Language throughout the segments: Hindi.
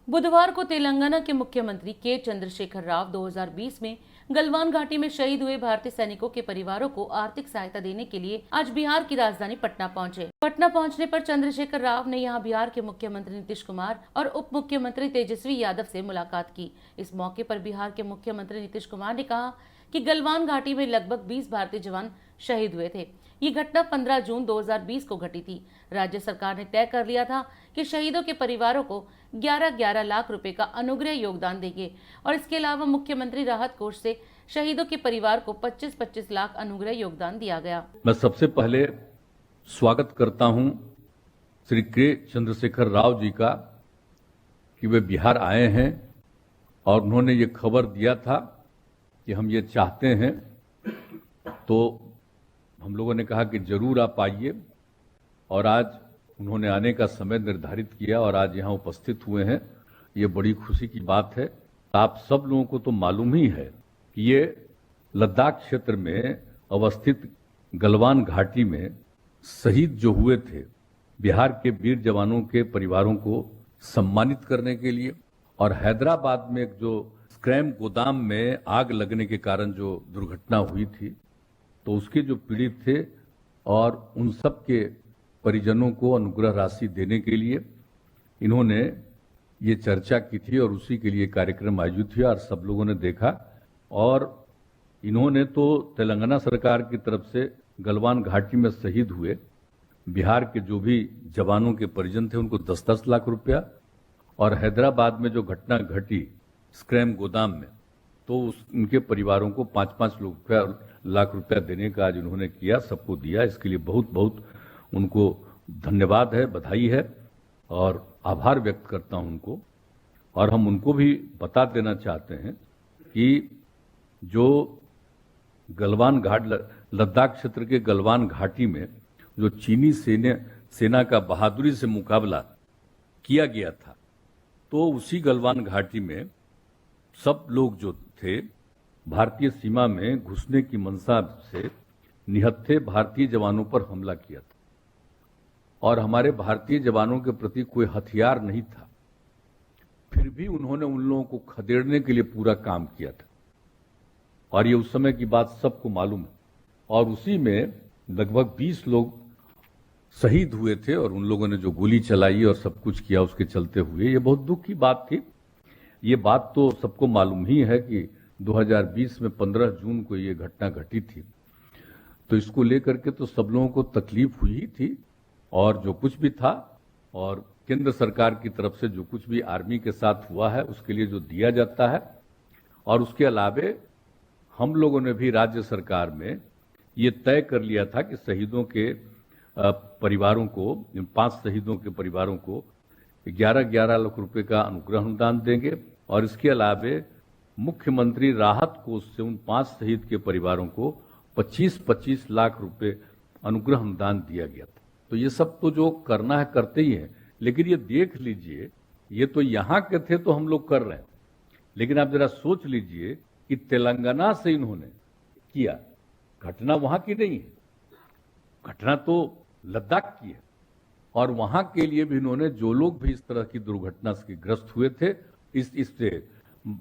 बुधवार को तेलंगाना के मुख्यमंत्री के चंद्रशेखर राव 2020 में गलवान घाटी में शहीद हुए भारतीय सैनिकों के परिवारों को आर्थिक सहायता देने के लिए आज बिहार की राजधानी पटना पहुंचे। पटना पहुंचने पर चंद्रशेखर राव ने यहां बिहार के मुख्यमंत्री नीतीश कुमार और उप मुख्यमंत्री तेजस्वी यादव से मुलाकात की। इस मौके पर बिहार के मुख्यमंत्री नीतीश कुमार ने कहा कि गलवान घाटी में लगभग 20 भारतीय जवान शहीद हुए थे। ये घटना 15 जून 2020 को घटी थी। राज्य सरकार ने तय कर लिया था कि शहीदों के परिवारों को 11-11 लाख रुपए का अनुग्रह योगदान देंगे और इसके अलावा मुख्यमंत्री राहत कोष से शहीदों के परिवार को 25-25 लाख अनुग्रह योगदान दिया गया। मैं सबसे पहले स्वागत करता हूं श्री के चंद्रशेखर राव जी का कि वे बिहार आए हैं और उन्होंने ये खबर दिया था कि हम ये चाहते हैं, तो हम लोगों ने कहा कि जरूर आप आइए और आज उन्होंने आने का समय निर्धारित किया और आज यहाँ उपस्थित हुए हैं। ये बड़ी खुशी की बात है। आप सब लोगों को तो मालूम ही है कि ये लद्दाख क्षेत्र में अवस्थित गलवान घाटी में शहीद जो हुए थे बिहार के वीर जवानों के परिवारों को सम्मानित करने के लिए, और हैदराबाद में एक जो स्क्रैम गोदाम में आग लगने के कारण जो दुर्घटना हुई थी तो उसके जो पीड़ित थे और उन सब के परिजनों को अनुग्रह राशि देने के लिए इन्होंने ये चर्चा की थी और उसी के लिए कार्यक्रम आयोजित हुआ और सब लोगों ने देखा। और इन्होंने तो तेलंगाना सरकार की तरफ से गलवान घाटी में शहीद हुए बिहार के जो भी जवानों के परिजन थे उनको 10-10 लाख रुपया, और हैदराबाद में जो घटना घटी स्क्रैम गोदाम में तो उनके परिवारों को 5-5 लाख रुपया देने का आज उन्होंने किया, सबको दिया। इसके लिए बहुत बहुत उनको धन्यवाद है, बधाई है और आभार व्यक्त करता हूं उनको। और हम उनको भी बता देना चाहते हैं कि जो गलवान घाट लद्दाख क्षेत्र के गलवान घाटी में जो चीनी सेना का बहादुरी से मुकाबला किया गया था, तो उसी गलवान घाटी में सब लोग जो थे भारतीय सीमा में घुसने की मंशा से निहत्थे भारतीय जवानों पर हमला किया था और हमारे भारतीय जवानों के प्रति कोई हथियार नहीं था, फिर भी उन्होंने उन लोगों को खदेड़ने के लिए पूरा काम किया था और ये उस समय की बात सबको मालूम है। और उसी में लगभग 20 लोग शहीद हुए थे और उन लोगों ने जो गोली चलाई और सब कुछ किया उसके चलते हुए ये बहुत दुख की बात थी। ये बात तो सबको मालूम ही है कि 2020 में 15 जून को ये घटना घटी थी, तो इसको लेकर के तो सब लोगों को तकलीफ हुई ही थी। और जो कुछ भी था और केंद्र सरकार की तरफ से जो कुछ भी आर्मी के साथ हुआ है उसके लिए जो दिया जाता है, और उसके अलावे हम लोगों ने भी राज्य सरकार में ये तय कर लिया था कि शहीदों के परिवारों को, 5 शहीदों के परिवारों को 11-11 लाख रुपए का अनुग्रह अनुदान देंगे और इसके अलावे मुख्यमंत्री राहत कोष से उन 5 शहीद के परिवारों को 25-25 लाख रुपए अनुग्रह अनुदान दिया गया था। तो ये सब तो जो करना है करते ही है, लेकिन ये देख लीजिए ये तो यहाँ के थे तो हम लोग कर रहे हैं, लेकिन आप जरा सोच लीजिए कि तेलंगाना से इन्होंने किया, घटना वहां की नहीं है, घटना तो लद्दाख की है। और वहां के लिए भी इन्होंने जो लोग भी इस तरह की दुर्घटना से ग्रस्त हुए थे इससे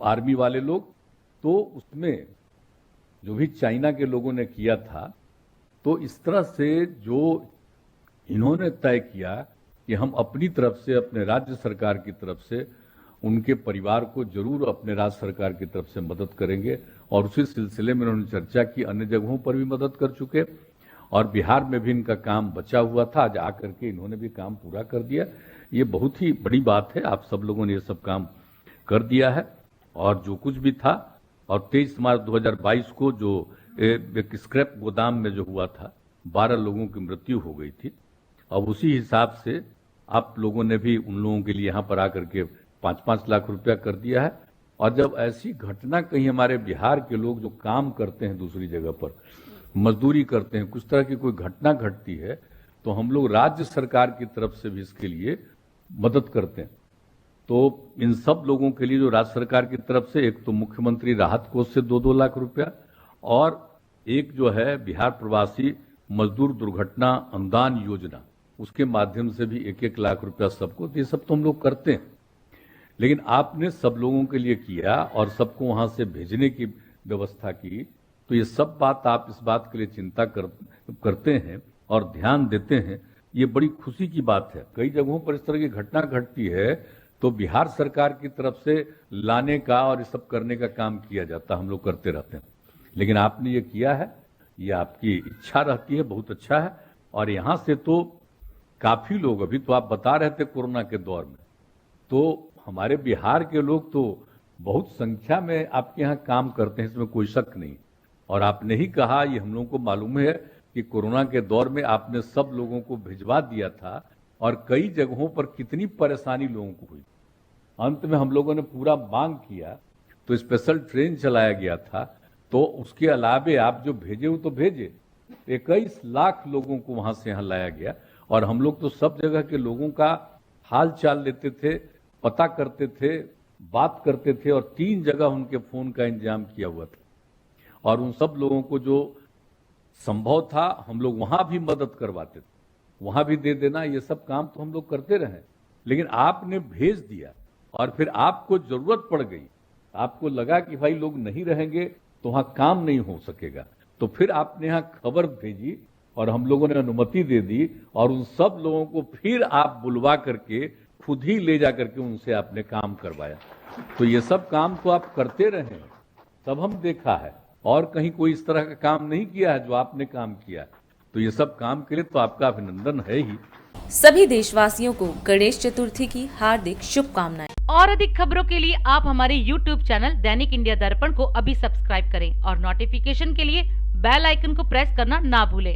आर्मी वाले लोग, तो उसमें जो भी चाइना के लोगों ने किया था, तो इस तरह से जो इन्होंने तय किया कि हम अपनी तरफ से अपने राज्य सरकार की तरफ से उनके परिवार को जरूर अपने राज्य सरकार की तरफ से मदद करेंगे। और उसी सिलसिले में उन्होंने चर्चा की, अन्य जगहों पर भी मदद कर चुके और बिहार में भी इनका काम बचा हुआ था, आज आकर के इन्होंने भी काम पूरा कर दिया। ये बहुत ही बड़ी बात है, आप सब लोगों ने ये सब काम कर दिया है। और जो कुछ भी था, और 23 मार्च 2022 को जो एक स्क्रैप गोदाम में जो हुआ था 12 लोगों की मृत्यु हो गई थी, अब उसी हिसाब से आप लोगों ने भी उन लोगों के लिए यहाँ पर आकर के 5-5 लाख रुपया कर दिया है। और जब ऐसी घटना कहीं हमारे बिहार के लोग जो काम करते हैं दूसरी जगह पर मजदूरी करते हैं, कुछ तरह की कोई घटना घटती है, तो हम लोग राज्य सरकार की तरफ से भी इसके लिए मदद करते हैं। तो इन सब लोगों के लिए जो राज्य सरकार की तरफ से एक तो मुख्यमंत्री राहत कोष से 2-2 लाख रुपया और एक जो है बिहार प्रवासी मजदूर दुर्घटना अनुदान योजना, उसके माध्यम से भी 1-1 लाख रुपया सबको, ये सब तो हम लोग करते हैं। लेकिन आपने सब लोगों के लिए किया और सबको वहां से भेजने की व्यवस्था की। तो ये सब बात आप इस बात के लिए चिंता करते हैं और ध्यान देते हैं, ये बड़ी खुशी की बात है। कई जगहों पर इस तरह की घटना घटती है तो बिहार सरकार की तरफ से लाने का और ये सब करने का काम किया जाता, हम लोग करते रहते हैं। लेकिन आपने ये किया है, ये आपकी इच्छा रहती है, बहुत अच्छा है। और यहां से तो काफी लोग, अभी तो आप बता रहे थे कोरोना के दौर में, तो हमारे बिहार के लोग तो बहुत संख्या में आपके यहाँ काम करते हैं, इसमें कोई शक नहीं। और आपने ही कहा, ये हम लोगों को मालूम है कि कोरोना के दौर में आपने सब लोगों को भिजवा दिया था और कई जगहों पर कितनी परेशानी लोगों को हुई। अंत में हम लोगों ने पूरा मांग किया तो स्पेशल ट्रेन चलाया गया था। तो उसके अलावे आप जो भेजे वो तो भेजे, 21 लाख लोगों को वहां से यहाँ लाया गया। और हम लोग तो सब जगह के लोगों का हाल चाल लेते थे, पता करते थे, बात करते थे और 3 जगह उनके फोन का इंतजाम किया हुआ था। और उन सब लोगों को जो संभव था हम लोग वहां भी मदद करवाते थे, वहां भी दे देना, ये सब काम तो हम लोग करते रहे। लेकिन आपने भेज दिया और फिर आपको जरूरत पड़ गई, आपको लगा कि भाई लोग नहीं रहेंगे तो वहां काम नहीं हो सकेगा, तो फिर आपने यहाँ खबर भेजी और हम लोगों ने अनुमति दे दी और उन सब लोगों को फिर आप बुलवा करके खुद ही ले जा करके उनसे आपने काम करवाया। तो ये सब काम तो आप करते रहे, सब हम देखा है, और कहीं कोई इस तरह का काम नहीं किया है जो आपने काम किया। तो ये सब काम के लिए तो आपका अभिनंदन है ही। सभी देशवासियों को गणेश चतुर्थी की हार्दिक शुभकामनाएं। और अधिक खबरों के लिए आप हमारे YouTube चैनल दैनिक इंडिया दर्पण को अभी सब्सक्राइब करें और नोटिफिकेशन के लिए बेल आइकन को प्रेस करना ना भूलें।